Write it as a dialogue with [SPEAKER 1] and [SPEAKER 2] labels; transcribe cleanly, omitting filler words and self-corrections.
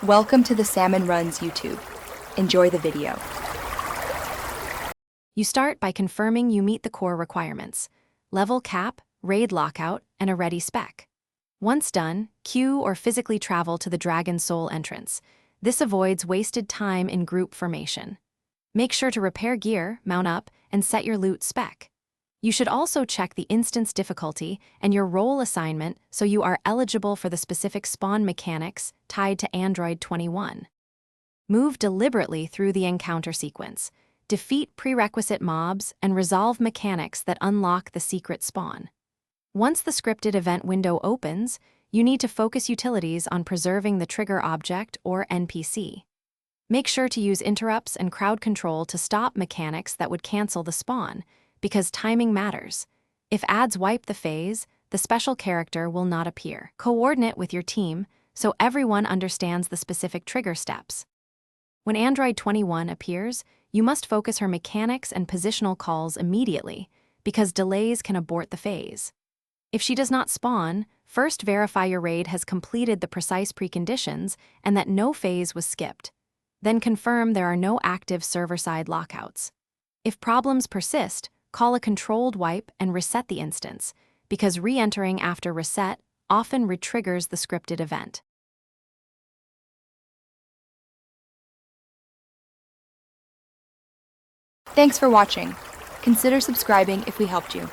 [SPEAKER 1] Welcome to the Salmon Runs YouTube. Enjoy the video.
[SPEAKER 2] You start by confirming you meet the core requirements: level cap, raid lockout, and a ready spec. Once done, queue or physically travel to the Dragon Soul entrance. This avoids wasted time in group formation. Make sure to repair gear, mount up, and set your loot spec. You should also check the instance difficulty and your role assignment so you are eligible for the specific spawn mechanics tied to Android 21. Move deliberately through the encounter sequence. Defeat prerequisite mobs and resolve mechanics that unlock the secret spawn. Once the scripted event window opens, you need to focus utilities on preserving the trigger object or NPC. Make sure to use interrupts and crowd control to stop mechanics that would cancel the spawn, because timing matters. If ads wipe the phase, the special character will not appear. Coordinate with your team so everyone understands the specific trigger steps. When Android 21 appears, you must focus her mechanics and positional calls immediately, because delays can abort the phase. If she does not spawn, first verify your raid has completed the precise preconditions and that no phase was skipped. Then confirm there are no active server-side lockouts. If problems persist, call a controlled wipe and reset the instance, because re-entering after reset often re-triggers the scripted event.
[SPEAKER 1] Thanks for watching. Consider subscribing if we helped you.